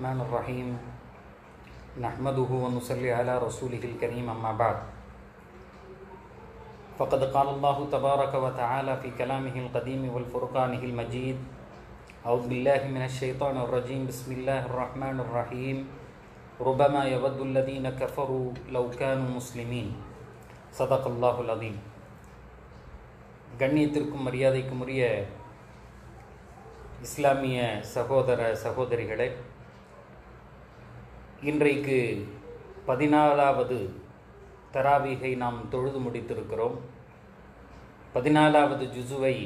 الرحمن الرحيم نحمده ونصلي على رسوله الكريم أما بعد فقد قال الله تبارك وتعالى في كلامه القديم والفرقانه المجيد أعوذ بالله من الشيطان الرجيم بسم الله الرحمن الرحيم ربما يود الذين كفروا لو كانوا مسلمين صدق الله العظيم. கண்ணியத்திற்கும் மரியாதைக்கும் உரிய இஸ்லாமிய சகோதர சகோதரிகளே, இன்றைக்கு 14வது தராவீகை நாம் தொழுது முடித்திருக்கிறோம். 14வது ஜுசுவை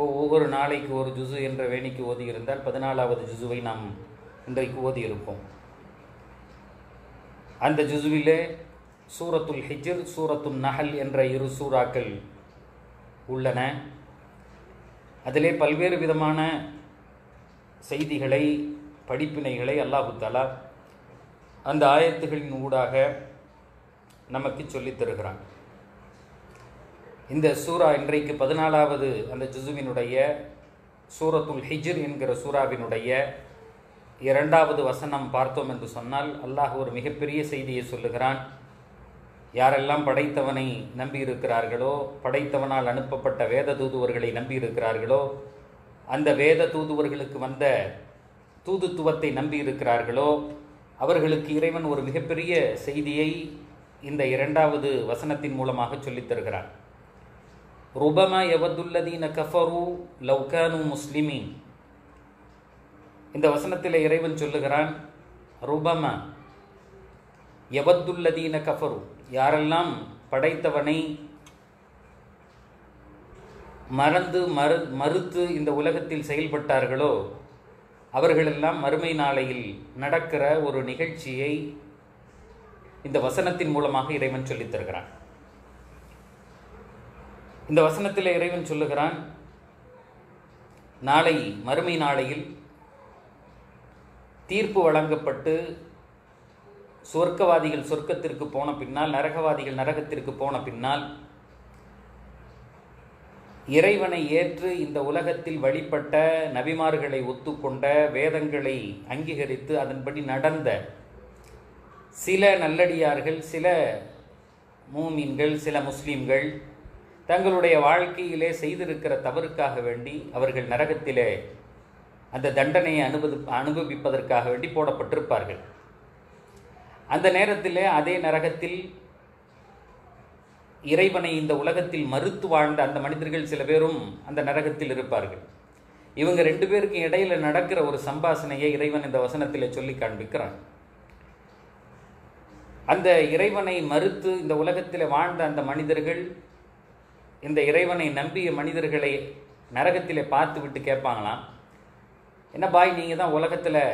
ஒவ்வொரு நாளைக்கு ஒரு ஜுசு என்ற வேணிக்கு ஓதியிருந்தால் 14வது ஜுசுவை நாம் இன்றைக்கு ஓதியிருப்போம். அந்த ஜுசுவிலே சூரத்துல் ஹிஜ்ர், சூரத்துல் நஹல் என்ற 2 சூறாக்கள் உள்ளன. அதிலே பல்வேறு விதமான செய்திகளை, படிப்பினைகளை அல்லாஹு தஆலா அந்த ஆயத்துகளின் ஊடாக நமக்கு சொல்லித் தருகிறான். இந்த சூரா இன்றைக்கு 14வது அந்த ஜுசுவினுடைய சூரத்துல் ஹிஜ்ர் என்கிற சூறாவினுடைய 2வது வசனம் பார்த்தோம் என்று சொன்னால், அல்லாஹ் ஒரு மிகப்பெரிய செய்தியை சொல்லுகிறான். யாரெல்லாம் படைத்தவனை நம்பியிருக்கிறார்களோ, படைத்தவனால் அனுப்பப்பட்ட வேத தூதுவர்களை நம்பியிருக்கிறார்களோ, அந்த வேத தூதுவர்களுக்கு வந்த தூதுத்துவத்தை நம்பியிருக்கிறார்களோ, அவர்களுக்கு இறைவன் ஒரு மிகப்பெரிய செய்தியை இந்த 2வது வசனத்தின் மூலமாக சொல்லித் தருகிறார். ருபமா யவதுல்லதீன கஃபரு லவ் கானூ முஸ்லிமீன். இந்த வசனத்தில் இறைவன் சொல்லுகிறான், ருபமா யவதுல்லதீன கஃபரு, யாரெல்லாம் படைத்தவனை மறுத்து இந்த உலகத்தில் செயல்பட்டார்களோ அவர்களெல்லாம் மறுமை நாளையில் நடக்கிற ஒரு நிகழ்ச்சியை இந்த வசனத்தின் மூலமாக இறைவன் சொல்லித் தருகிறான். இந்த வசனத்தில் இறைவன் சொல்லுகிறான், நாளை மறுமை நாளையில் தீர்ப்பு வழங்கப்பட்டு சொர்க்கவாதிகள் சொர்க்கத்திற்கு போன பின்னால், நரகவாதிகள் நரகத்திற்கு போன பின்னால், இறைவனை ஏற்று இந்த உலகத்தில் வழிபட்ட, நபிமார்களை ஒத்துக்கொண்ட, வேதங்களை அங்கீகரித்து அதன்படி நடந்த சில நல்லடியார்கள், சில மூமின்கள், சில முஸ்லீம்கள் தங்களுடைய வாழ்க்கையிலே செய்திருக்கிற தவறுக்காக வேண்டி அவர்கள் நரகத்திலே அந்த தண்டனையை அனுபவிப்பதற்காக வேண்டி போடப்பட்டிருப்பார்கள். அந்த நேரத்தில் அதே நரகத்தில் இறைவனை இந்த உலகத்தில் மறுத்து வாழ்ந்த அந்த மனிதர்கள் சில பேரும் அந்த நரகத்தில் இருப்பார்கள். இவங்க 2 பேருக்கு இடையில நடக்கிற ஒரு சம்பாஷணையை இறைவன் இந்த வசனத்தில் சொல்லி காண்பிக்கிறான். அந்த இறைவனை மறுத்து இந்த உலகத்தில் வாழ்ந்த அந்த மனிதர்கள் இந்த இறைவனை நம்பிய மனிதர்களை நரகத்தில் பார்த்து விட்டு கேட்பாங்களாம், என்ன பாய், நீங்கள் தான் உலகத்தில்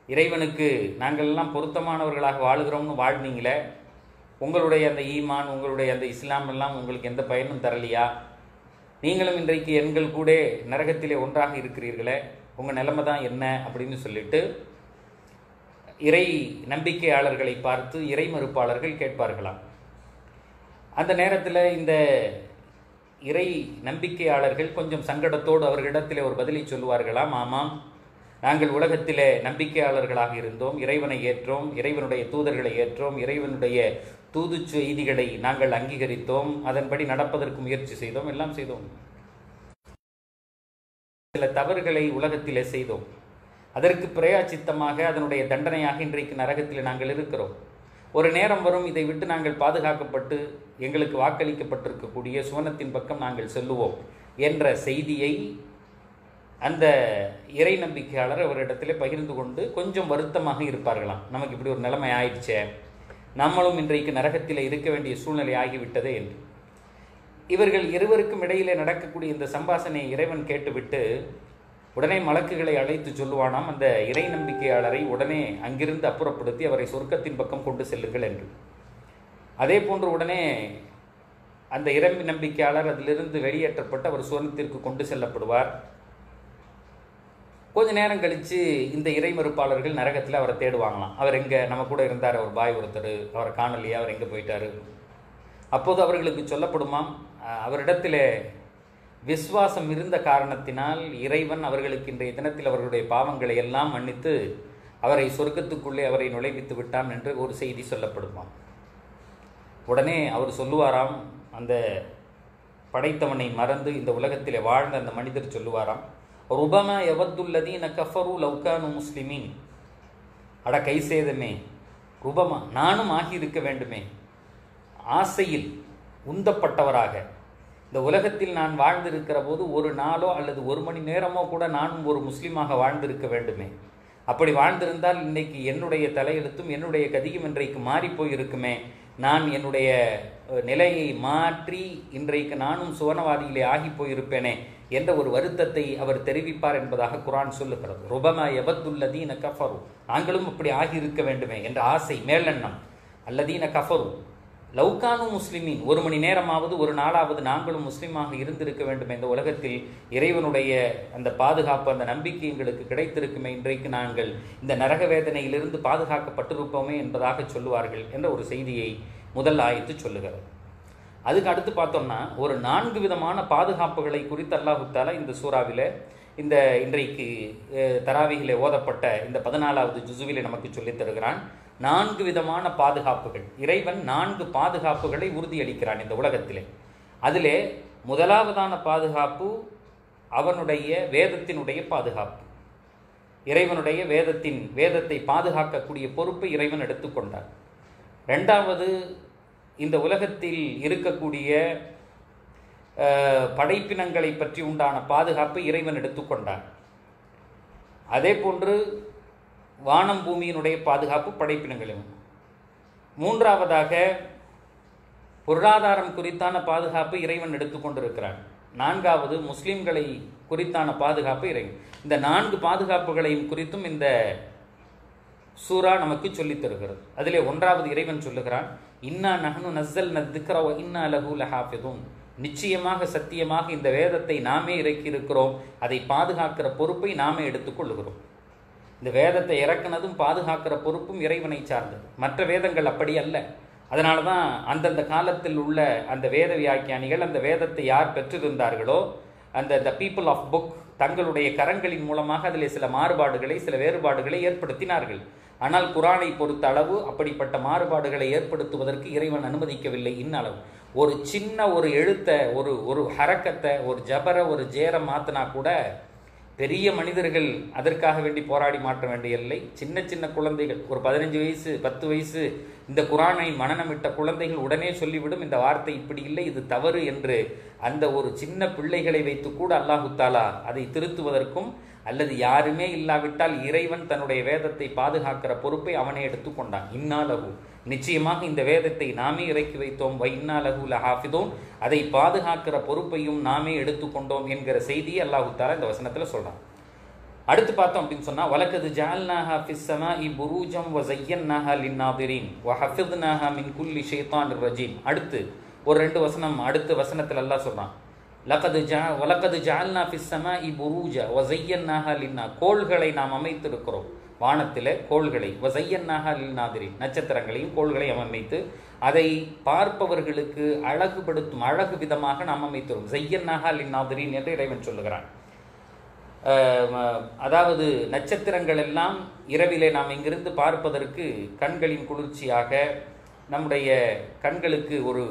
இறைவனுக்கு நாங்கள்லாம் பொருத்தமானவர்களாக வாழுகிறோம்னு வாழ்ந்தீங்களே, உங்களுடைய அந்த ஈமான், உங்களுடைய அந்த இஸ்லாம் எல்லாம் உங்களுக்கு எந்த பயனும் தரலையா? நீங்களும் இன்றைக்கு எண்கள் கூட நரகத்திலே ஒன்றாக இருக்கிறீர்களே, உங்கள் நிலைமை தான் என்ன அப்படின்னு சொல்லிட்டு இறை நம்பிக்கையாளர்களை பார்த்து இறை மறுப்பாளர்கள் கேட்பார்களாம். அந்த நேரத்தில் இந்த இறை நம்பிக்கையாளர்கள் கொஞ்சம் சங்கடத்தோடு அவர்களிடத்தில் ஒரு பதிலை சொல்லுவார்களாம், ஆமாம், நாங்கள் உலகத்திலே நம்பிக்கையாளர்களாக இருந்தோம், இறைவனை ஏற்றோம், இறைவனுடைய தூதர்களை ஏற்றோம், இறைவனுடைய தூது செய்திகளை நாங்கள் அங்கீகரித்தோம், அதன்படி நடப்பதற்கு முயற்சி செய்தோம், எல்லாம் செய்தோம். சில தவறுகளை உலகத்திலே செய்தோம், அதற்கு பிரயாச்சித்தமாக அதனுடைய தண்டனையாக இன்றைக்கு நரகத்தில் நாங்கள் இருக்கிறோம். ஒரு நேரம் வரும், இதை விட்டு நாங்கள் பாதுகாக்கப்பட்டு எங்களுக்கு வாக்களிக்கப்பட்டிருக்கக்கூடிய சுவனத்தின் பக்கம் நாங்கள் செல்லுவோம் என்ற செய்தியை அந்த இறை நம்பிக்கையாளர் அவரிடத்திலே பகிர்ந்து கொண்டு கொஞ்சம் வருத்தமாக இருப்பார்களாம். நமக்கு இப்படி ஒரு நிலைமை ஆயிடுச்சே, நம்மளும் இன்றைக்கு நரகத்தில் இருக்க வேண்டிய சூழ்நிலை ஆகிவிட்டதே என்று. இவர்கள் இருவருக்கும் இடையிலே நடக்கக்கூடிய இந்த சம்பாஷணையை இறைவன் கேட்டுவிட்டு உடனே மலக்குகளை அழைத்து சொல்லுவானாம், அந்த இறை நம்பிக்கையாளரை உடனே அங்கிருந்து அப்புறப்படுத்தி அவரை சொர்க்கத்தின் பக்கம் கொண்டு செல்லுங்கள் என்று. அதே போன்று உடனே அந்த இறை நம்பிக்கையாளர் அதிலிருந்து வெளியேற்றப்பட்டு அவர் சுவனத்திற்கு கொண்டு செல்லப்படுவார். கொஞ்ச நேரம் கழித்து இந்த இறை மறுப்பாளர்கள் நரகத்தில் அவரை தேடுவாங்களாம். அவர் எங்கே, நம்ம கூட இருந்தார் அவர் பாய் ஒருத்தர், அவரை காணலையா, அவர் எங்கே போயிட்டார்? அப்போது அவர்களுக்கு சொல்லப்படுமாம், அவரிடத்தில் விசுவாசம் இருந்த காரணத்தினால் இறைவன் அவர்களுக்கு இன்றைய தினத்தில் அவர்களுடைய பாவங்களை எல்லாம் மன்னித்து அவரை சொர்க்கத்துக்குள்ளே அவரை நுழைவித்து விட்டான் என்று ஒரு செய்தி சொல்லப்படுவான். உடனே அவர் சொல்லுவாராம், அந்த படைத்தவனை மறந்து இந்த உலகத்தில் வாழ்ந்த அந்த மனிதர் சொல்லுவாராம், ருபமா யவத்துல்லதீன கஃபரு லவ்கானு முஸ்லிமீன். அட கை சேதமே, ருபமா நானும் ஆகியிருக்க வேண்டுமே, ஆசையில் உந்தப்பட்டவராக இந்த உலகத்தில் நான் வாழ்ந்திருக்கிற போது ஒரு நாளோ அல்லது ஒரு மணி நேரமோ கூட நானும் ஒரு முஸ்லீமாக வாழ்ந்திருக்க வேண்டுமே. அப்படி வாழ்ந்திருந்தால் இன்னைக்கு என்னுடைய தலையெழுத்தும் என்னுடைய கதியும் இன்றைக்கு மாறிப்போய் இருக்குமே. நான் என்னுடைய நிலையை மாற்றி இன்றைக்கு நானும் சுவனவாதியிலே ஆகி போயிருப்பேனே என்ற ஒரு வருத்தத்தை அவர் தெரிவிப்பார் என்பதாக குர்ஆன் சொல்லுகிறது. ருபமா யவத்துல்லதீன கஃபரு, நாங்களும் அப்படி ஆகியிருக்க வேண்டுமே என்ற ஆசை, மேலெண்ணம். அல்லதீன கஃபரு லவ்கானு முஸ்லிமீன், ஒரு மணி நேரமாவது ஒரு நாளாவது நாங்களும் முஸ்லீமாக இருந்திருக்க வேண்டும். இந்த உலகத்தில் இறைவனுடைய அந்த பாதுகாப்பு, அந்த நம்பிக்கை எங்களுக்கு கிடைத்திருக்குமே, இன்றைக்கு நாங்கள் இந்த நரக வேதனையிலிருந்து பாதுகாக்கப்பட்டிருப்போமே என்பதாக சொல்லுவார்கள் என்ற ஒரு செய்தியை முதல் ஆயத்து சொல்லுகிறது. அதுக்கு அடுத்து பார்த்தோம்னா ஒரு 4 விதமான பாதுகாப்புகளை குறித்து அல்லாஹ் தஆலா இந்த சூறாவில இந்த இன்றைக்கு தராவிகிலே ஓதப்பட்ட இந்த 14வது ஜுசுவிலே நமக்கு சொல்லித் தருகிறான். 4 விதமான பாதுகாப்புகள், இறைவன் 4 பாதுகாப்புகளை உறுதியளிக்கிறான் இந்த உலகத்திலே. அதிலே முதலாவதான பாதுகாப்பு அவனுடைய வேதத்தினுடைய பாதுகாப்பு. இறைவனுடைய வேதத்தை பாதுகாக்கக்கூடிய பொறுப்பை இறைவன் எடுத்துக்கொண்டார். 2வது, இந்த உலகத்தில் இருக்கக்கூடிய படைப்பினங்களை பற்றி உண்டான பாதுகாப்பை இறைவன் எடுத்துக்கொண்டார். அதே போன்று வானம் பூமியினுடைய பாதுகாப்பு படைப்பினங்களும். 3வதாக பொருளாதாரம் குறித்தான பாதுகாப்பு இறைவன் எடுத்துக்கொண்டிருக்கிறான். 4வது முஸ்லிம்களை குறித்தான பாதுகாப்பு இறைவன். இந்த 4 பாதுகாப்புகளையும் குறித்தும் இந்த சூரா நமக்கு சொல்லித் தருகிறது. அதிலே 1வது இறைவன் சொல்லுகிறான், இன்னா நஹ்னு நஸ்ஸல்னா ذிக்ர வ இன்னா லஹு லஹாஃபிதுன். நிச்சயமாக சத்தியமாக இந்த வேதத்தை நாமே இறக்கி இருக்கிறோம், அதை பாதுகாக்கிற பொறுப்பை நாமே எடுத்துக்கொள்ளுகிறோம். இந்த வேதத்தை இறக்குனதும் பாதுகாக்கிற பொறுப்பும் இறைவனை சார்ந்தது. மற்ற வேதங்கள் அப்படி அல்ல. அதனால தான் அந்தந்த காலத்தில் உள்ள அந்த வேத வியாக்கியானிகள் அந்த வேதத்தை யார் பெற்றிருந்தார்களோ அந்த பீப்புள் ஆஃப் புக் தங்களுடைய கரங்களின் மூலமாக அதில் சில மாறுபாடுகளை, சில வேறுபாடுகளை ஏற்படுத்தினார்கள். ஆனால் குர்ஆனை பொறுத்த அளவு அப்படிப்பட்ட மாறுபாடுகளை ஏற்படுத்துவதற்கு இறைவன் அனுமதிக்கவில்லை. இன்னளவு ஒரு சின்ன ஒரு எழுத்தை, ஒரு ஹரக்கத்தை, ஒரு ஜபர, ஒரு ஜேர மாத்தினா கூட பெரிய மனிதர்கள் அதற்காக வேண்டி போராடி மாற்ற வேண்டியதில்லை. சின்ன சின்ன குழந்தைகள், ஒரு 15 வயசு 10 வயசு இந்த குர்ஆனை மனனமிட்ட குழந்தைகள் உடனே சொல்லிவிடும், இந்த வார்த்தை இப்படி இல்லை, இது தவறு என்று. அந்த ஒரு சின்ன பிள்ளைகளை வைத்து கூட அல்லாஹ் தஆலா அதை திருத்துவதற்கும், அல்லது யாருமே இல்லாவிட்டால் இறைவன் தன்னுடைய வேதத்தை பாதுகாக்கிற பொறுப்பை அவனே எடுத்துக்கொண்டான். இன்னா லஹு, நிச்சயமாக இந்த வேதத்தை நாமே இறக்கி வைத்தோம், வ இன்னா லஹு லஹாஃபிதூன், அதை பாதுகாக்கிற பொறுப்பையும் நாமே எடுத்துக்கொண்டோம் என்கிற செய்தியை அல்லாஹ் தஆலா இந்த வசனத்தில் சொல்றான். அடுத்து பார்த்தோம் அப்படின்னு சொன்னா, வலக்கது ஜஅல்நாஹா ஃபிஸ் ஸமாஇ புரூஜம் வ ஸய்யன்னாஹா லின்னாதிரீன் வ ஹஃபித்னாஹா மின் குல்லி ஷைத்தானிர் ரஜீம். அடுத்து ஒரு 2 வசனம் அடுத்த வசனத்தில் அல்லாஹ் சொல்றான், வலக்கது ஜஅல்னா ஃபிஸ் ஸமாஇ புரூஜ வ ஸய்யன்னாஹா லின்னா, கோள்களை நாம் அமைத்திருக்கிறோம் வானத்திலே, கோள்களை, வ ஸய்யன்னாஹா லின்னாதிரீன், நட்சத்திரங்களையும் கோள்களையும் அமைத்து அதை பார்ப்பவர்களுக்கு அழகுபடுத்தும் அழகு விதமாக நாம் அமைத்திருக்கிறோம். ஸய்யன்னாஹா லின்னாதிரீன் என்று இறைவன் சொல்லுகிறான். அதாவது நட்சத்திரங்கள் எல்லாம் இரவிலே நாம் இங்கிருந்து பார்ப்பதற்கு கண்களின் குளிர்ச்சியாக, நம்முடைய கண்களுக்கு ஒரு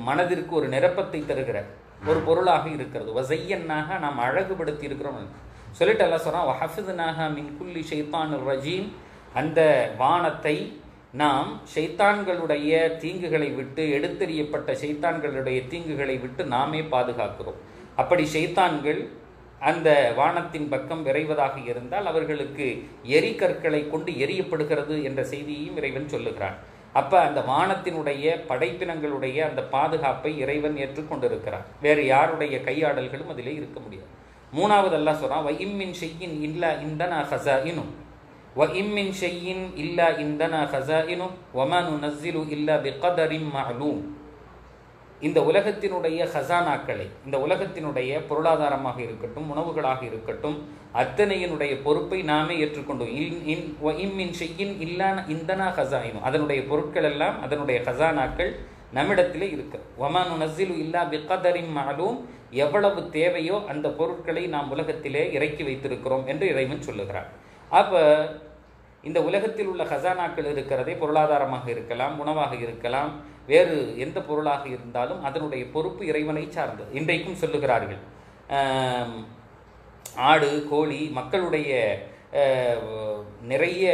மனதிற்கு ஒரு நிரப்பத்தை தருகிற ஒரு பொருளாக இருக்கிறது. வஸய்யன்னாஹ, நாம் அழகுபடுத்தி இருக்கிறோம் சொல்லிட்டு அல்லாஹ் சொல்றான், வஹஃபித்னாஹா மின் குல்லி ஷைத்தானிர் ரஜீம், அந்த வானத்தை நாம் ஷைத்தான்களுடைய தீங்குகளை விட்டு, எடுத்தெறியப்பட்ட ஷைத்தான்களுடைய தீங்குகளை விட்டு நாமே பாதுகாக்கிறோம். அப்படி ஷைத்தான்கள் அந்த வானத்தின் பக்கம் விரைவதாக இருந்தால் அவர்களுக்கு எரிகற்களை கொண்டு எரியப்படுகிறது என்ற செய்தியையும் இறைவன் சொல்லுகிறான். அப்ப அந்த வானத்தினுடைய படைப்பினங்களுடைய அந்த பாதுகாப்பை இறைவன் ஏற்றுக்கொண்டிருக்கிறார். வேறு யாருடைய கையாடல்களும் அதிலே இருக்க முடியாது. 3வது அல்லாஹ் சொல்றான், வ இம்மின் ஷையின் இல்லா இந்தனா ஹஸாயினு வ இம்மின் ஷையின் இல்லா இந்தனா ஹஸாயினு வ மா நுனஸ்ஸிலு இல்லா பிகதரின் மஅலூம். இந்த உலகத்தினுடைய ஹசானாக்களை, இந்த உலகத்தினுடைய பொருளாதாரமாக இருக்கட்டும், உணவுகளாக இருக்கட்டும், அத்தனையினுடைய பொறுப்பை நாமே ஏற்றுக்கொண்டோம். இம்மின் ஷையின் இல்லா இந்தனா ஹஸாயினு, அதனுடைய பொருட்கள் எல்லாம், அதனுடைய ஹசானாக்கள் நம்மிடத்திலே இருக்கு. வமா நுனஸ்ஸிலு இல்லா பிகதரின் மஅலூம், எவ்வளவு தேவையோ அந்த பொருட்களை நாம் உலகத்திலே இறக்கி வைத்திருக்கிறோம் என்று இறைவன் சொல்லுகிறார். அப்போ இந்த உலகத்தில் உள்ள ஹசானாக்கள் இருக்கிறதே, பொருளாதாரமாக இருக்கலாம், உணவாக இருக்கலாம், வேறு எந்த பொருளாக இருந்தாலும் அதனுடைய பொறுப்பு இறைவனை சார்ந்தது. இன்றைக்கும் சொல்லுகிறார்கள், ஆடு கோழி மக்களுடைய நிறைய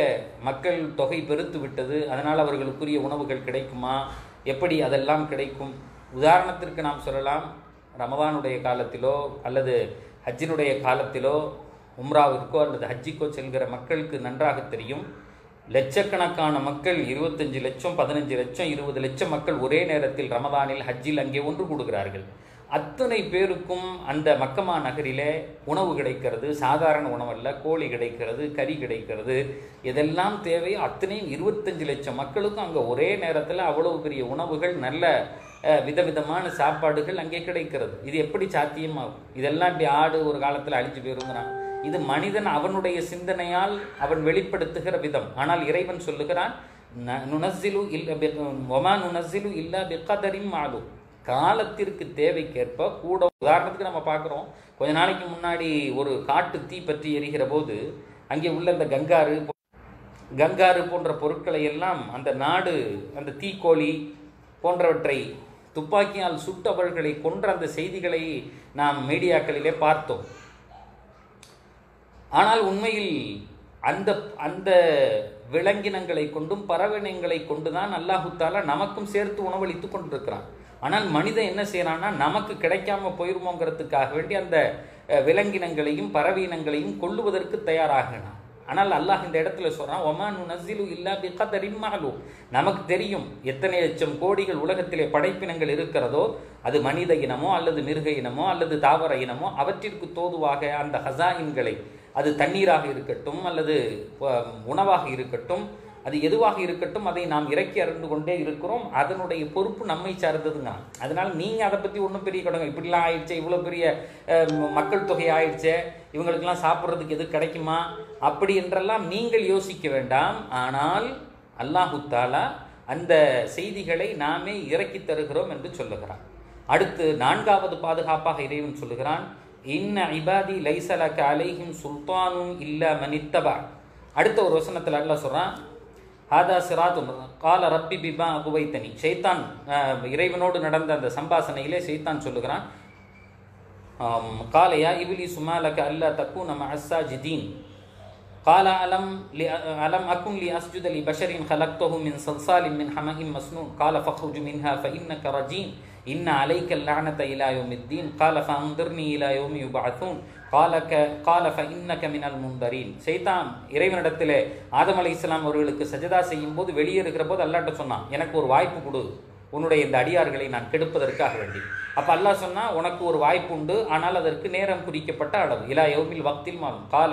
மக்கள் தொகை பெருத்து விட்டது, அதனால் அவர்களுக்குரிய உணவுகள் கிடைக்குமா, எப்படி அதெல்லாம் கிடைக்கும்? உதாரணத்திற்கு நாம் சொல்லலாம், ரமதானுடைய காலத்திலோ அல்லது ஹஜ்ஜினுடைய காலத்திலோ உம்ராவிற்கோ அல்லது ஹஜ்ஜிக்கோ செல்கிற மக்களுக்கு நன்றாக தெரியும், லட்சக்கணக்கான மக்கள் 25 லட்சம் 15 லட்சம் 20 லட்சம் மக்கள் ஒரே நேரத்தில் ரமதானில் ஹஜ்ஜில் அங்கே ஒன்று கூடுகிறார்கள். அத்தனை பேருக்கும் அந்த மக்கமா நகரிலே உணவு கிடைக்கிறது. சாதாரண உணவல்ல, கோழி கிடைக்கிறது, கறி கிடைக்கிறது, இதெல்லாம் தேவையோ அத்தனையும் 25 லட்சம் மக்களுக்கும் அங்கே ஒரே நேரத்தில் அவ்வளவு பெரிய உணவுகள், நல்ல விதவிதமான சாப்பாடுகள் அங்கே கிடைக்கிறது. இது எப்படி சாத்தியமாகும்? இதெல்லாம் இப்படி ஆடு ஒரு காலத்தில் அழிஞ்சு போயிருங்கிறான். இது மனிதன் அவனுடைய சிந்தனையால் அவன் வெளிப்படுத்துகிற விதம். ஆனால் இறைவன் சொல்லுகிறான், நுனஸ்ஸிலு வமா நுனஸ்ஸிலு இல்லா பிகதரின் மஅலூம், காலத்திற்கு தேவைக்கேற்ப கூட. உதாரணத்துக்கு நம்ம பார்க்குறோம், கொஞ்ச நாளைக்கு முன்னாடி ஒரு காட்டு தீ பற்றி எரிகிற போது அங்கே உள்ள இந்த கங்காரு போன்ற பொருட்களை எல்லாம் அந்த நாடு, அந்த தீக்கோழி போன்றவற்றை துப்பாக்கியால் சுட்டவர்களை கொன்ற அந்த செய்திகளை நாம் மீடியாக்களிலே பார்த்தோம். ஆனால் உண்மையில் அந்த அந்த விலங்கினங்களை கொண்டும் பறவைகளை கொண்டுதான் அல்லாஹு தஆலா நமக்கும் சேர்த்து உணவளித்து கொண்டிருக்கிறான். ஆனால் மனிதன் என்ன செய்யறான்னா, நமக்கு கிடைக்காம போயிருமோங்கிறதுக்காக வேண்டி அந்த விலங்கினங்களையும் பறவையினங்களையும் கொல்லுவதற்கு தயாராகிறான். ஆனால் அல்லாஹ் இந்த இடத்துல சொல்றான், வமா நுனஸ்ஸிலு இல்லா பிகதரின் மஅலூம், நமக்கு தெரியும் எத்தனை லட்சம் கோடிகள் உலகத்திலே படைப்பினங்கள் இருக்கிறதோ, அது மனித இனமோ அல்லது மிருக இனமோ அல்லது தாவர இனமோ, அவற்றிற்கு தோதுவாக அந்த ஹசாயின்களை, அது தண்ணீராக இருக்கட்டும் அல்லது உணவாக இருக்கட்டும், அது எதுவாக இருக்கட்டும், அதை நாம் இறக்கி அறிந்து கொண்டே இருக்கிறோம். அதனுடைய பொறுப்பு நம்மை சார்ந்ததுங்க. அதனால் நீங்கள் அதை பற்றி ஒன்றும் பெரிய கடங்க, இப்படிலாம் ஆயிடுச்சே, இவ்வளோ பெரிய மக்கள் தொகை ஆயிடுச்சே, இவங்களுக்கெல்லாம் சாப்பிட்றதுக்கு எது கிடைக்குமா, அப்படி என்றெல்லாம் நீங்கள் யோசிக்க வேண்டாம். ஆனால் அல்லாஹு தஆலா அந்த செய்திகளை நாமே இறக்கி தருகிறோம் என்று சொல்லுகிறான். அடுத்து 4வது பாதுகாப்பாக இறைவன் சொல்லுகிறான், இன்ன இபாதி லைஸ லக அலைஹிம் சுல்தானுன் இல்லா மனித்தபா. அடுத்த ஒரு வசனத்தில் அல்லாஹ் சொல்றான், ஹாதா சிராத்துன் கால ரப்பி பிமா அகுவைத்தனி. ஷைத்தான் இறைவனோடு நடந்த அந்த சம்பாசனையிலே ஷைத்தான் சொல்லுகிறான், காலையா இப்லீஸ் மா லக அல்லா தக்கூன மஅஸ் சாஜிதீன் قال ألم أكن لأسجد لبشر خلقته من صلصال من حمأ مسنون قال فاخرج منها فإنك رجيم إن عليك اللعنة إلى يوم الدين قال فأنظرني إلى يوم يبعثون قال فإنك من المنذرين. ஷைத்தான் இறைவனிடத்திலே ஆதம் அலைஹிஸ்ஸலாம் அவர்களுக்கு சஜதா செய்யும் போது வெளியேறுகிற போது அல்லாஹ்ட்ட சொன்னான், எனக்கு ஒரு வாய்ப்பு கொடு, உன்னுடைய இந்த அடியார்களை நான் கெடுப்பதற்காக வேண்டி. அப்போ அல்லாஹ் சொன்னா, உனக்கு ஒரு வாய்ப்பு உண்டு, ஆனால் அதற்கு நேரம் குறிக்கப்பட்ட அளவு. இலா யௌமில் வக்தில் மாலும் கால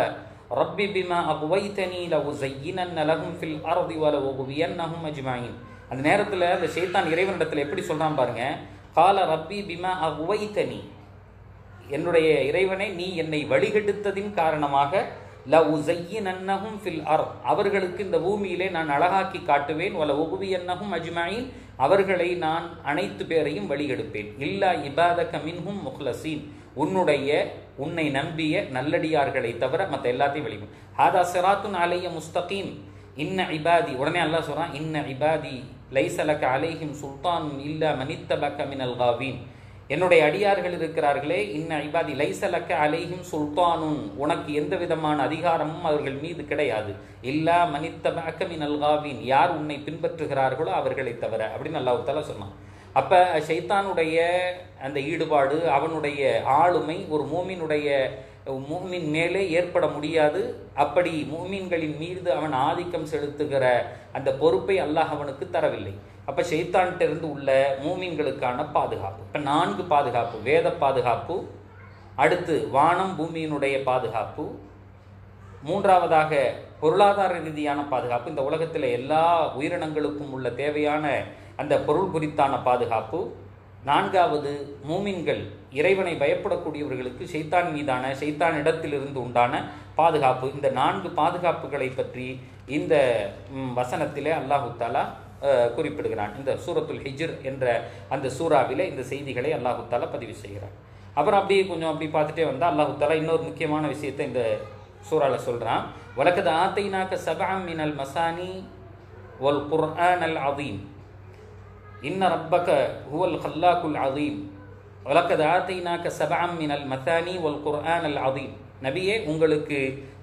ரப்பி பிமா அகுவைத்தனி லஉஸய்யினன்ன லஹும் ஃபில் அர்தி வலஉகுவியன்னஹும் அஜ்மஈன். அந்த நேரத்தில் அந்த ஷைத்தான் இறைவனிடத்தில் எப்படி சொல்றான் பாருங்க, கால ரப்பி பிமா அகுவைத்தனி, என்னுடைய இறைவனை நீ என்னை வழிகெடுத்ததின் காரணமாக லஉஸய்யினன்னஹும் ஃபில் அர்த், அவர்களுக்கு இந்த பூமியிலே நான் அழகாக்கி காட்டுவேன், வலஉகுவியன்னஹும் அஜ்மஈன், அவர்களை நான் அனைத்து பேரையும் வழிகெடுப்பேன், இல்லா இபாதக மின்ஹும் முக்லசீன், உன்னை நம்பிய நல்லடியார்களை தவிர மற்ற எல்லாத்தையும் வெளியும். ஹாதா சிராத்துன் அலைய முஸ்தகீம் இன்ன இபாதி. உடனே அல்லாஹ் சொல்றான், இன்ன இபாதி லைஸ லக அலைஹிம் சுல்தான் இல்லா மனித்தபக மினல் காவீன், என்னுடைய அடியார்கள் இருக்கிறார்களே, இன்ன இபாதி லைஸ லக அலைஹிம் சுல்தானுன், உனக்கு எந்த விதமான அதிகாரமும் அவர்கள் மீது கிடையாது, இல்லா மனித்தபக மினல் காவீன், யார் உன்னை பின்பற்றுகிறார்களோ அவர்களை தவிர அப்படின்னு அல்லாஹ் தஆலா சொன்னான். அப்போ ஷைத்தானுடைய அந்த ஈடுபாடு, அவனுடைய ஆளுமை ஒரு மூமின் மேலே ஏற்பட முடியாது. அப்படி மூமின்களின் மீது அவன் ஆதிக்கம் செலுத்துகிற அந்த பொறுப்பை அல்லாஹ் அவனுக்கு தரவில்லை. அப்போ ஷைத்தான்கிட்ட இருந்து உள்ள மூமின்களுக்கான பாதுகாப்பு இப்போ 4 பாதுகாப்பு: வேத பாதுகாப்பு, அடுத்து வானம் பூமியினுடைய பாதுகாப்பு, 3வதாக பொருளாதார ரீதியான பாதுகாப்பு, இந்த உலகத்தில் எல்லா உயிரினங்களுக்கும் உள்ள தேவையான அந்த பொருள் குறித்தான பாதுகாப்பு, 4வது மூமின்கள் இறைவனை பயப்படக்கூடியவர்களுக்கு ஷைத்தான் மீதான ஷைத்தான் இடத்திலிருந்து உண்டான பாதுகாப்பு. இந்த 4 பாதுகாப்புகளை பற்றி இந்த வசனத்திலே அல்லாஹு தஆலா குறிப்பிடுகிறான். இந்த சூரத்துல் ஹிஜ்ர் என்ற அந்த சூறாவிலே இந்த செய்திகளை அல்லாஹு தாலா பதிவு செய்கிறான். அப்புறம் அப்படியே கொஞ்சம் அப்படி பார்த்துட்டே வந்தால் அல்லாஹு தாலா இன்னொரு முக்கியமான விஷயத்தை இந்த சூறாவில் சொல்கிறான். வலக்கது ஆத்தைனாக்க சபஅம் மினல் மசானி வல் குர்ஆனல் அதீம் இன்ன ரப்பக ஹுவல் ஹல்லாக்குல் அதீம் வலக்கது ஆத்தைனாக்க சபஅம் மினல் மசானி வல் குர்ஆனல் அதீம். நபியே, உங்களுக்கு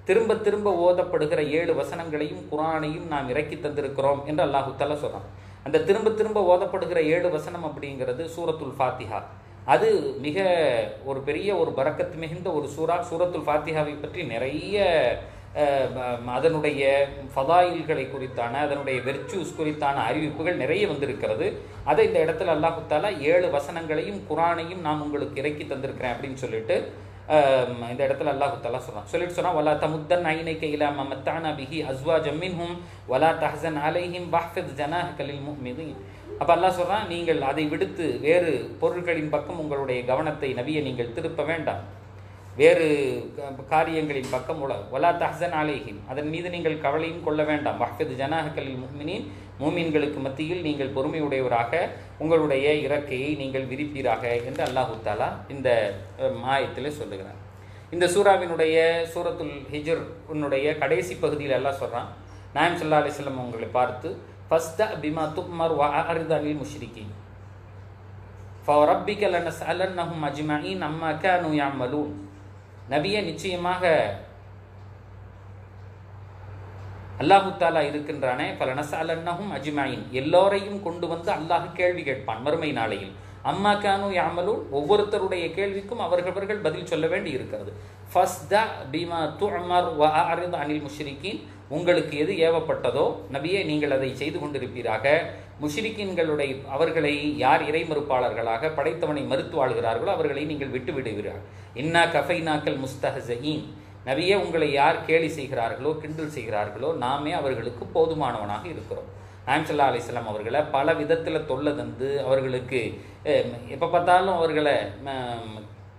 திரும்ப திரும்ப ஓதப்படுகிற 7 வசனங்களையும் குர்ஆனையும் நாம் இறக்கி தந்திருக்கிறோம் என்று அல்லாஹு தஆலா சொல்றான். அந்த திரும்ப திரும்ப ஓதப்படுகிற 7 வசனம் அப்படிங்கிறது சூரத்துல் ஃபாத்திஹா. அது மிக ஒரு பெரிய ஒரு பரக்கத்து மிகுந்த ஒரு சூரா. சூரத்துல் ஃபாத்திஹாவை பற்றி நிறைய அதனுடைய ஃபதாயில்களை குறித்தான, அதனுடைய வெர்ச்சூஸ் குறித்தான அறிவிப்புகள் நிறைய வந்திருக்கிறது. அதை இந்த இடத்துல அல்லாஹு தஆலா 7 வசனங்களையும் குர்ஆனையும் நான் உங்களுக்கு இறக்கி தந்திருக்கிறேன் அப்படின்னு சொல்லிட்டு இந்த இடத்துல அல்லாஹு தஆலா சொல்லிட்டு சொன்னா, வலா தமுத்தன் ஐனைக இலா மா மத்தஅனா பிஹி அஸ்வாஜம் மின்ஹும் வலா தஹ்சன் அலைஹிம் வஹ்ஃபித் ஜனாஹக லில் முஃமினீன். அப்போ அல்லாஹ் சொல்றான், நீங்கள் அதை விடுத்து வேறு பொருட்களின் பக்கம் உங்களுடைய கவனத்தை நபியை நீங்கள் திருப்ப வேண்டாம். வேறு காரியங்களின் பக்கம் வலா தஹ்சன் அலைஹிம், அதன் மீது நீங்கள் கவலையும் கொள்ள வேண்டாம். வஹ்ஃபித் ஜனாஹக லில் முஃமினீன், மூமின்களுக்கு மத்தியில் நீங்கள் பொறுமையுடையவராக உங்களுடைய இறக்கையை நீங்கள் விரிப்பீராக என்று அல்லாஹு தஆலா இந்த ஆயத்திலே சொல்லுகிறார். இந்த சூறாவினுடைய சூரத்துல் ஹிஜ்ர் உன்னுடைய கடைசி பகுதியில் அல்லாஹ் சொல்றான், நாயகம் ஸல்லல்லாஹு அலைஹி வஸல்லம் உங்களை பார்த்து ஃபஸ்த பிமா துமர் வ அரித அனில் முஷ்ரிகீன் ஃபரப்பிக லனஸ்அலன்னஹும் அஜ்மஈன் அம்மா கானூ யஅமலூன். நபியே, நிச்சயமாக அல்லாஹு தாலா இருக்கின்றானே, ஃபலனஸ்அலன்னஹும் அஜ்மஈன், எல்லோரையும் கொண்டு வந்து அல்லாஹ் கேள்வி கேட்பான் மறுமை நாளையில். அம்மா கானூ யஅமலூன், ஒவ்வொருத்தருடைய கேள்விக்கும் அவர்கள் பதில் சொல்ல வேண்டி இருக்கிறது. ஃபஸ்தா பிமா துமர் வ அரித அனில் முஷ்ரிகீன், உங்களுக்கு எது ஏவப்பட்டதோ நபியே நீங்கள் அதை செய்து கொண்டிருப்பீராக. முஷ்ரிக்கீன்களுடைய அவர்களை யார் இறை மறுப்பாளர்களாக படைத்தவனை மறுத்து வாழ்கிறார்களோ அவர்களை நீங்கள் விட்டு விடுவீர்கள். இன்னா கஃபைனாக்கல் முஸ்தஹஸீன், நபியே உங்களை யார் கேலி செய்கிறார்களோ கிண்டல் செய்கிறார்களோ நாமே அவர்களுக்கு போதுமானவனாக இருக்கிறோம். நாயகம் ஸல்லல்லாஹு அலைஹி வஸல்லம் அவர்களை பல விதத்தில் தொல்லை தந்து அவர்களுக்கு எப்போ பார்த்தாலும் அவர்களை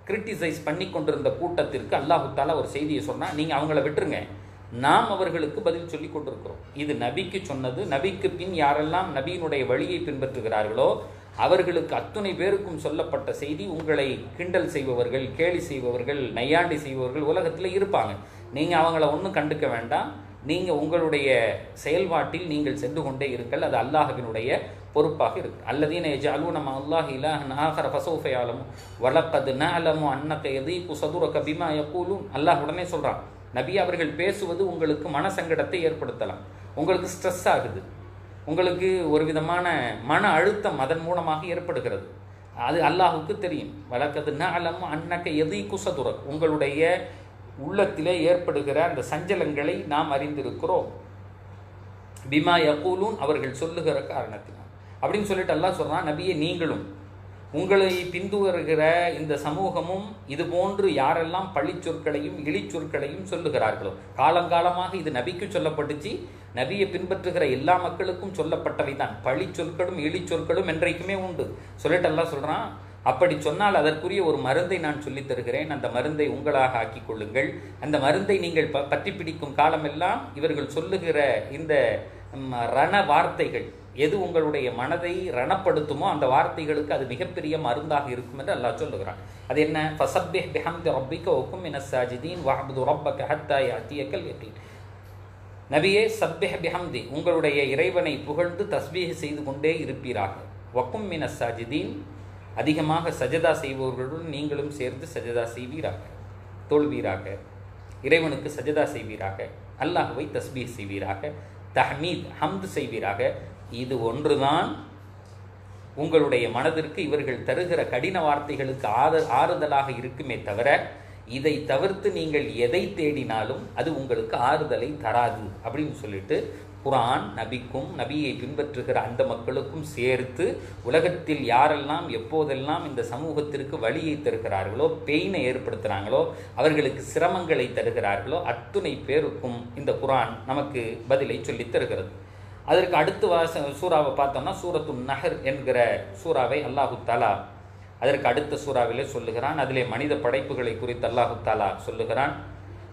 கிரிட்டிசைஸ் பண்ணி கொண்டிருந்த கூட்டத்திற்கு அல்லாஹு தஆலா ஒரு செய்தியை சொன்னால், நீங்கள் அவங்கள விட்டுருங்க, நாம் அவர்களுக்கு பதில் சொல்லி கொண்டிருக்கிறோம். இது நபிக்கு சொன்னது. நபிக்கு பின் யாரெல்லாம் நபியினுடைய வழியை பின்பற்றுகிறார்களோ அவர்களுக்கு அத்துணை பேருக்கும் சொல்லப்பட்ட செய்தி, உங்களை கிண்டல் செய்பவர்கள், கேலி செய்பவர்கள், நையாண்டி செய்பவர்கள் உலகத்தில் இருப்பாங்க. நீங்கள் அவங்கள ஒன்றும் கண்டுக்க வேண்டாம். நீங்கள் உங்களுடைய செயல்பாட்டில் நீங்கள் சென்று கொண்டே இருங்கள். அது அல்லாஹ்வினுடைய பொறுப்பாக இருக்கு. அல்லதீன யஜஅலூன மஅ அல்லாஹி இலாஹன் ஆகர ஃபஸௌஃப யஅலமூன் வலக்கத் நஅலமு அன்னக யதீகு ஸதுரக பிமா யகூலூன். அல்லாஹ் உடனே சொல்றான், நபி அவர்கள் பேசுவது உங்களுக்கு மனசங்கடத்தை ஏற்படுத்தலாம், உங்களுக்கு ஸ்ட்ரெஸ் ஆகுது, உங்களுக்கு ஒரு விதமான மன அழுத்தம் அதன் மூலமாக ஏற்படுகிறது. அது அல்லாஹுக்கு தெரியும். வலக்கத் நஅலமு அன்னக யதீகு ஸதுரக், உங்களுடைய உள்ளத்திலே ஏற்படுகிற அந்த சஞ்சலங்களை நாம் அறிந்திருக்கிறோம். பிமா யகூலூன், அவர்கள் சொல்லுகிற காரணத்தினால் அப்படின்னு சொல்லிட்டு அல்லாஹ் சொல்றான், நபியே நீங்களும் உங்களை பின்துவருகிற இந்த சமூகமும் இது போன்று யாரெல்லாம் பழிச்சொற்களையும் இழிச்சொற்களையும் சொல்லுகிறார்களோ, காலங்காலமாக இது நபிக்கு சொல்லப்பட்டுச்சு, நபியை பின்பற்றுகிற எல்லா மக்களுக்கும் சொல்லப்பட்டவை தான். பழிச்சொற்களும் இழிச்சொற்களும் என்றைக்குமே உண்டு. சொல்லிட்டு அல்லாஹ் சொல்றான், அப்படி சொன்னால் அதற்குரிய ஒரு மருந்தை நான் சொல்லித் தருகிறேன், அந்த மருந்தை உங்களாக ஆக்கிக் கொள்ளுங்கள். அந்த மருந்தை நீங்கள் பற்றி பிடிக்கும் காலமெல்லாம் இவர்கள் சொல்லுகிற இந்த ரண வார்த்தைகள் எது உங்களுடைய மனதை ரணப்படுத்துமோ அந்த வார்த்தைகளுக்கு அது மிகப்பெரிய மருந்தாக இருக்கும் என்று அல்லாஹ் சொல்லுகிறான். அது என்ன? ஃபஸப்பிஹ் பிஹம்தி ரப்பிக வகும் மினஸ் சாஜிதீன் வஅப்து ரப்பக ஹத்தா யஅதியக்கல் யகீன். நபியே, சப்பிஹ் பிஹம்தி, உங்களுடைய இறைவனை புகழ்ந்து தஸ்பீஹ் செய்து கொண்டே இருப்பீராக. வகும் மினஸ் சாஜிதீன், அதிகமாக சஜதா செய்பவர்களுடன் நீங்களும் சேர்ந்து சஜதா செய்வீராக, தொழுவீராக, இறைவனுக்கு சஜதா செய்வீராக, அல்லாஹ்வை தஸ்பீஹ் செய்வீராக, தஹ்மீத் ஹம்து செய்வீராக. இது ஒன்றுதான் உங்களுடைய மனதிற்கு இவர்கள் தருகிற கடின வார்த்தைகளுக்கு ஆறுதலாக இருக்குமே தவிர, இதை தவிர்த்து நீங்கள் எதை தேடினாலும் அது உங்களுக்கு ஆறுதலை தராது அப்படின்னு சொல்லிட்டு குர்ஆன் நபிக்கும் நபியை பின்பற்றுகிற அந்த மக்களுக்கும் சேர்த்து உலகத்தில் யாரெல்லாம் எப்போதெல்லாம் இந்த சமூகத்திற்கு வழியை தருகிறார்களோ, பெயினை ஏற்படுத்துகிறாங்களோ, அவர்களுக்கு சிரமங்களை தருகிறார்களோ அத்துணை பேருக்கும் இந்த குர்ஆன் நமக்கு பதிலை சொல்லித் தருகிறது. அதற்கு அடுத்த சூறாவை பார்த்தோம்னா சூரத்துன் நஹர் என்கிற சூறாவை அல்லாஹு தாலா அதற்கு அடுத்த சூறாவிலே சொல்லுகிறான். அதிலே மனித படைப்புகளை குறித்து அல்லாஹு தாலா சொல்லுகிறான்.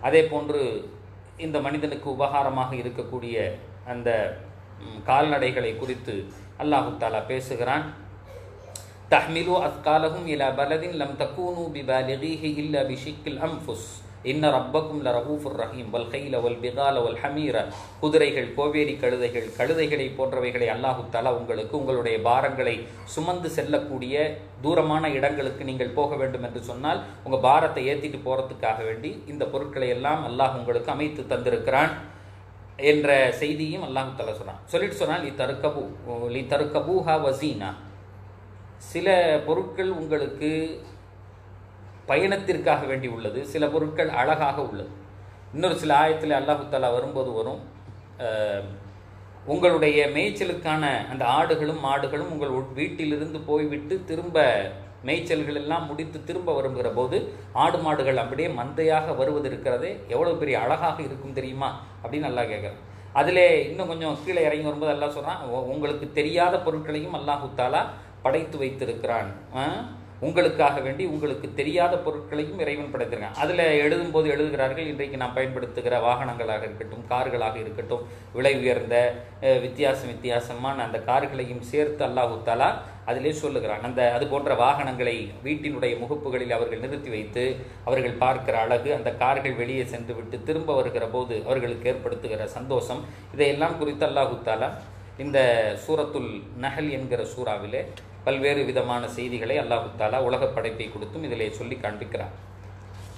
அதே போன்று இந்த மனிதனுக்கு உபகாரமாக இருக்கக்கூடிய அந்த கால்நடைகளை குறித்து அல்லாஹு தாலா பேசுகிறான். தஹ்மிலு அஸ்காலஹும் இலா பலதின் லம் தக்கூனு பிபாலிகிஹி இல்லா பிஷிக்கில் அன்ஃபுஸ் இன்ன ரப்பக்கும் லரഊஃபுர் ரஹீம் வல் கைல வல் பிகால வல் ஹமீர. குதிரைகள், கோவேரி கழுதைகளை போன்றவைகளை அல்லாஹு தஆலா உங்களுக்கு உங்களுடைய பாரங்களை சுமந்து செல்லக்கூடிய தூரமான இடங்களுக்கு நீங்கள் போக வேண்டும் என்று சொன்னால் உங்கள் பாரத்தை ஏற்றிட்டு போகிறதுக்காக வேண்டி இந்த பொருட்களை எல்லாம் அல்லாஹ் உங்களுக்கு அமைத்து தந்திருக்கிறான் என்ற செய்தியும் அல்லாஹு தஆலா சொன்னான். லி தர்கபூஹா வஸீனா. சில பொருட்கள் உங்களுக்கு பயணத்திற்காக வேண்டி உள்ளது, சில பொருட்கள் அழகாக உள்ளது. இன்னொரு சில ஆயத்தில் அல்லாஹு தஆலா வரும்போது வரும், உங்களுடைய மேய்ச்சலுக்கான அந்த ஆடுகளும் மாடுகளும் உங்கள் வீட்டிலிருந்து போய்விட்டு திரும்ப மேய்ச்சல்கள் எல்லாம் முடித்து திரும்ப வருகிற போது ஆடு மாடுகள் அப்படியே மந்தையாக வருவது இருக்கிறதே எவ்வளோ பெரிய அழகாக இருக்கும் தெரியுமா அப்படின்னு அல்லாஹ் கேட்குறான். அதில் இன்னும் கொஞ்சம் கீழே இறங்கி வரும்போது அல்லாஹ் சொல்கிறான், உங்களுக்கு தெரியாத பொருட்களையும் அல்லாஹு தஆலா படைத்து வைத்திருக்கிறான். உங்களுக்காக வேண்டி உங்களுக்கு தெரியாத பொருட்களையும் இறைவன் படைத்திருக்கான். அதில் எழுதும்போது எழுதுகிறார்கள், இன்றைக்கு நாம் பயன்படுத்துகிற வாகனங்களாக இருக்கட்டும், கார்களாக இருக்கட்டும், விலை உயர்ந்த வித்தியாசமான அந்த கார்களையும் சேர்த்து அல்லாஹு தஆலா அதிலே சொல்லுகிறான். அது போன்ற வாகனங்களை வீட்டினுடைய முகப்புகளில் அவர்கள் நிறுத்தி வைத்து அவர்கள் பார்க்கிற அழகு, அந்த கார்கள் வெளியே சென்று விட்டு திரும்ப வருகிற போது அவர்களுக்கு ஏற்படுத்துகிற சந்தோஷம், இதையெல்லாம் குறித்து அல்லாஹு தஆலா இந்த சூரத்துல் நஹல் என்கிற சூறாவிலே பல்வேறு விதமான செய்திகளை அல்லாஹு தஆலா உலக படைப்பை கொடுத்தும் இதிலே சொல்லி காண்பிக்கிறார்.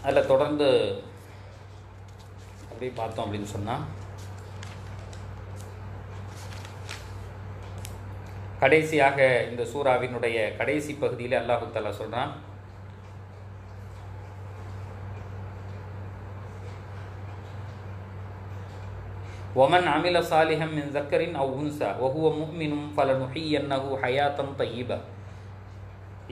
அதில் தொடர்ந்து அப்படியே பார்த்தோம் அப்படின்னு சொன்னால், கடைசியாக இந்த சூறாவினுடைய கடைசி பகுதியில் அல்லாஹு தஆலா சொல்றான், ومن عمل صالحا من ذكر أو أنثى وهو مؤمن فلنحيينه حياة طيبة.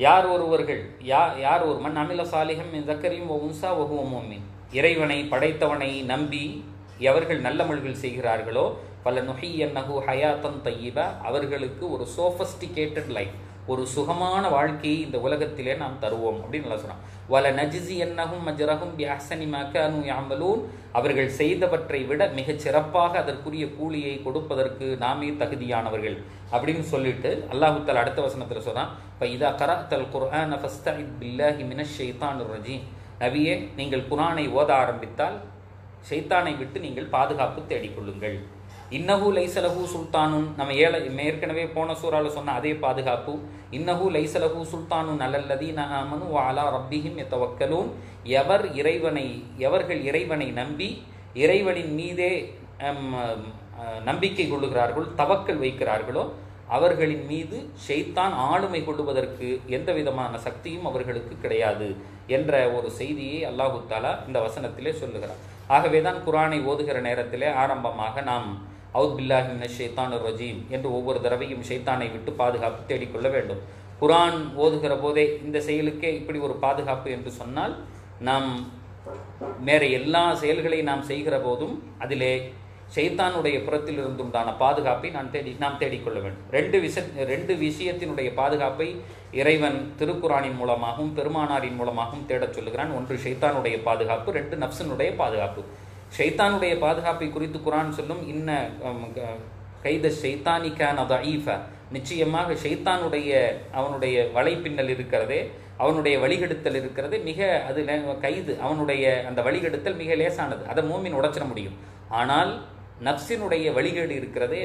யார் ஒரு மன் அமில சாலிஹம் மின் ذكرٍ وأنثى وهو مؤمن, இறைவனை படைத்தவனை நம்பி எவர்கள் நல்லமல்கள் செய்கிறார்களோ ஃபலனுஹியன்னஹு ஹயாத்தன் தய்யிபா, அவர்களுக்கு ஒரு சோஃபஸ்டிகேட்டட் லைஃப், ஒரு சுகமான வாழ்க்கையை இந்த உலகத்திலே நாம் தருவோம் அப்படின்னு நல்லா சொன்னான். வல நஜ்ஸி என்னஹும் அஜ்ரஹும் பி அஹ்ஸனி மா கானூ யஅமலூன், அவர்கள் செய்தவற்றை விட மிகச் சிறப்பாக அதற்குரிய கூலியை கொடுப்பதற்கு நாமே தகுதியானவர்கள் அப்படின்னு சொல்லிட்டு அல்லாஹு தஆலா அடுத்த வசனத்தில் சொல்றான், ஃபஇதா கரஅத்தல் குர்ஆன ஃபஸ்தஇத் பில்லாஹி மினஷ் ஷைத்தானிர் ரஜீம். நபியே, நீங்கள் குர்ஆனை ஓத ஆரம்பித்தால் ஷைத்தானை விட்டு நீங்கள் பாதுகாப்பு தேடிக்கொள்ளுங்கள். இன்னஹு லைசலஹு சுல்தானுன், நம்ம ஏற்கனவே போன சூறாவில் சொன்ன அதே பாதுகாப்பு. இன்னஹு லைசலஹு சுல்தானுன் அலல்லதீன ஆமனு வ அலா ரப்பிஹிம் யதவக்கலூன், எவர்கள் இறைவனை நம்பி இறைவனின் மீதே நம்பிக்கை கொள்ளுகிறார்கள், தவக்கல் வைக்கிறார்களோ அவர்களின் மீது ஷைத்தான் ஆளுமை கொள்ளுவதற்கு எந்த விதமான சக்தியும் அவர்களுக்கு கிடையாது என்ற ஒரு செய்தியை அல்லாஹு தஆலா இந்த வசனத்திலே சொல்லுகிறார். ஆகவே தான் குர்ஆனை ஓதுகிற நேரத்திலே ஆரம்பமாக நாம் அவுத் பில்லாஹி மினஷ் ஷைத்தானிர் ரஜீம் என்று ஒவ்வொரு தடவையும் ஷைத்தானை விட்டு பாதுகாப்பு தேடிக்கொள்ள வேண்டும். குர்ஆன் ஓதுகிற போதே இந்த செயலுக்கே இப்படி ஒரு பாதுகாப்பு என்று சொன்னால், நாம் வேற எல்லா செயல்களையும் நாம் செய்கிற போதும் அதிலே ஷைத்தானுடைய புறத்தில் இருந்துண்டான பாதுகாப்பை நாம் தேடிக்கொள்ள வேண்டும். ரெண்டு விஷயத்தினுடைய பாதுகாப்பை இறைவன் திருக்குர்ஆனின் மூலமாகவும் பெருமானாரின் மூலமாகவும் தேடச் சொல்லுகிறான். ஒன்று ஷைத்தானுடைய பாதுகாப்பு, ரெண்டு நஃப்ஸினுடைய பாதுகாப்பு. ஷைத்தானுடைய பாதுகாப்பை குறித்து குர்ஆன் சொல்லும், இன்ன கைத ஷைத்தானி கான தஈஃபா, நிச்சயமாக ஷைத்தானுடைய அவனுடைய வலைப்பின்னல் இருக்கிறதே, அவனுடைய வழிகெடுத்தல் இருக்கிறது மிக, அது கைது, அவனுடைய அந்த வழிகெடுத்தல் மிக லேசானது, அதை மூமின் உடைச்சிட முடியும். ஆனால் நஃப்ஸினுடைய வழிகேடு இருக்கிறதே,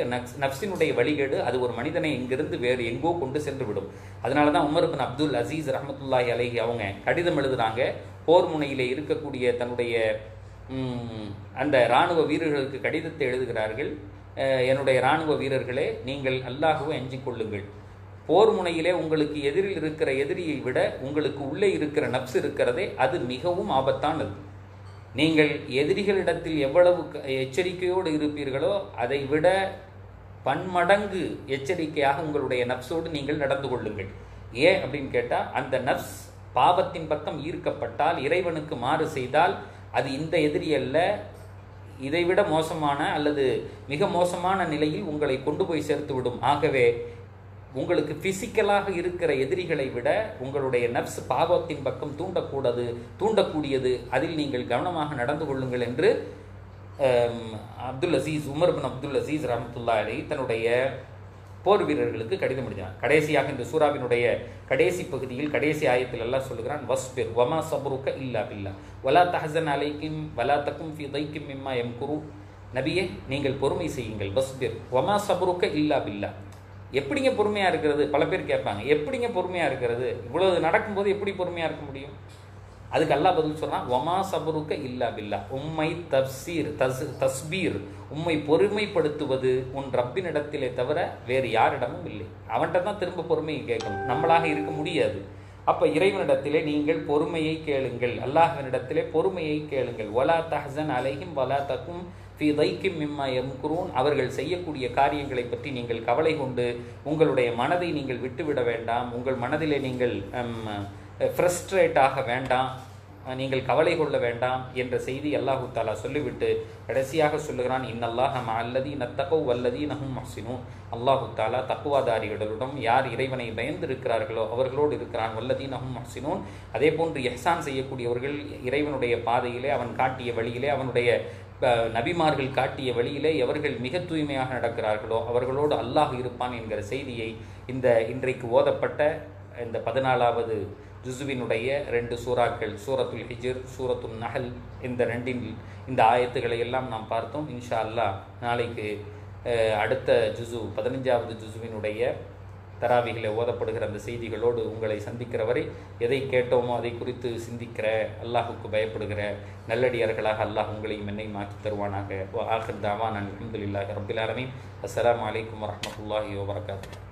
நஃப்ஸினுடைய வழிகேடு அது ஒரு மனிதனை இங்கிருந்து வேறு எங்கோ கொண்டு சென்று விடும். அதனால தான் உமர் பின் அப்துல் அசீஸ் ரஹ்மத்துல்லாஹி அலைஹி அவங்க கடிதம் எழுதுறாங்க, போர் முனையில் இருக்கக்கூடிய தன்னுடைய அந்த இராணுவ வீரர்களுக்கு கடிதத்தை எழுதுகிறார்கள். என்னுடைய இராணுவ வீரர்களே, நீங்கள் அல்லாஹ்வை அஞ்சிக் கொள்ளுங்கள். போர் முனையிலே உங்களுக்கு எதிரில் இருக்கிற எதிரியை விட உங்களுக்கு உள்ளே இருக்கிற நஃப்ஸ் இருக்கிறதே அது மிகவும் ஆபத்தானது. நீங்கள் எதிரிகளிடத்தில் எவ்வளவு எச்சரிக்கையோடு இருப்பீர்களோ அதை விட பன்மடங்கு எச்சரிக்கையாக உங்களுடைய நஃப்ஸோடு நீங்கள் நடந்து கொள்ளுங்கள். ஏன் அப்படின்னு கேட்டால், அந்த நஃப்ஸ் பாவத்தின் பக்கம் ஈர்க்கப்பட்டால், இறைவனுக்கு மாறு செய்தால், அது இந்த எதிரி அல்ல, இதைவிட மோசமான அல்லது மிக மோசமான நிலையில் உங்களை கொண்டு போய் சேர்த்து விடும். ஆகவே உங்களுக்கு பிசிக்கலாக இருக்கிற எதிரிகளை விட உங்களுடைய நஃப்ஸ் பாவத்தின் பக்கம் தூண்டக்கூடியது, அதில் நீங்கள் கவனமாக நடந்து கொள்ளுங்கள் என்று அப்துல் அசீஸ் உமர் பின் அப்துல் அசீஸ் ரஹ்மத்துல்லாஹி அலைஹி தன்னுடைய போர் வீரர்களுக்கு கடிதம் எழுதினான். கடைசியாக இந்த சூராவினுடைய கடைசி பகுதியில் கடைசி ஆயத்தில் எல்லாம் சொல்லுகிறான், வஸ்பிர் வமா சப்ருக்க இல்லா பில்லா வலா தஹஸன் அலைக்கும் வலா தகும் ஃபீ தைக்கும் மிம்மா யம்குரு. நபியே, நீங்கள் பொறுமை செய்யுங்கள். வஸ்பிர் வமா சப்ருக்க இல்லா பில்லா. எப்படிங்க பொறுமையாக இருக்கிறது? பல பேர் கேட்பாங்க, எப்படிங்க பொறுமையாக இருக்கிறது? இவ்வளவு நடக்கும்போது எப்படி பொறுமையாக இருக்க முடியும்? அதுக்கு அல்லாஹ் பதில் சொல்றான், வமா சபருக்க இல்லா பில்லா. உம்மை தஸ்பீர் உம்மை பொறுமைப்படுத்துவது உன் ரப்பினிடத்திலே தவிர வேறு யாரிடமும் இல்லை. அவன்கிட்ட தான் திரும்ப பொறுமையை கேட்கணும், நம்மளாக இருக்க முடியாது. அப்ப இறைவனிடத்திலே நீங்கள் பொறுமையை கேளுங்கள், அல்லாஹ்வினிடத்திலே பொறுமையை கேளுங்கள். வலா தஹ்சன் அலைஹிம் வலா தகும் ஃபீ தைக்கும் மிம்மா யம்குரூன். அவர்கள் செய்யக்கூடிய காரியங்களை பற்றி நீங்கள் கவலை கொண்டு உங்களுடைய மனதை நீங்கள் விட்டுவிட வேண்டாம். உங்கள் மனதிலே நீங்கள் ஃப்ரஸ்ட்ரேட் ஆக வேண்டாம், நீங்கள் கவலை கொள்ள வேண்டாம் என்ற செய்தி அல்லாஹு தாலா சொல்லிவிட்டு கடைசியாக சொல்லுகிறான், இன்னல்லாஹ மஅல்லதீன தகவ் வல்லதீனஹும் முஹ்ஸினூன். அல்லாஹு தாலா தக்குவாதாரிகளுடன் யார் இறைவனை பயந்து இருக்கிறார்களோ அவர்களோடு இருக்கிறான். வல்லதீனஹும் முஹ்ஸினூன். அதே போன்று இஹ்சான் செய்யக்கூடியவர்கள், இறைவனுடைய பாதையிலே அவன் காட்டிய வழியிலே, அவனுடைய நபிமார்கள் காட்டிய வழியிலே எவர்கள் மிக தூய்மையாக நடக்கிறார்களோ அவர்களோடு அல்லாஹ் இருப்பான் என்கிற செய்தியை இந்த இன்றைக்கு ஓதப்பட்ட இந்த 14வது ஜுசுவினுடைய 2 சூறாக்கள், சூரத்துல் ஹிஜ்ர், சூரத்துல் நஹல், இந்த 2 இந்த ஆயத்துக்களை எல்லாம் நாம் பார்த்தோம். இன்ஷா அல்லாஹ் நாளைக்கு அடுத்த ஜுசு 15வது ஜுசுவினுடைய தராவிகளை ஓதப்படுகிற அந்த செய்திகளோடு உங்களை சந்திக்கிற வரை எதை கேட்டோமோ அதை குறித்து சிந்திக்கிற, அல்லாஹுக்கு பயப்படுகிற நல்லடியார்களாக அல்லாஹ் உங்களையும் என்னையும் ஆக்கி தருவானாக. ஆகிர் தாவான் அல்ஹம்துலில்லாஹி ரப்பில் ஆலமீன். அஸ்ஸலாமு அலைக்கும் வரஹ்மத்துல்லாஹி வபரகாத்துஹு.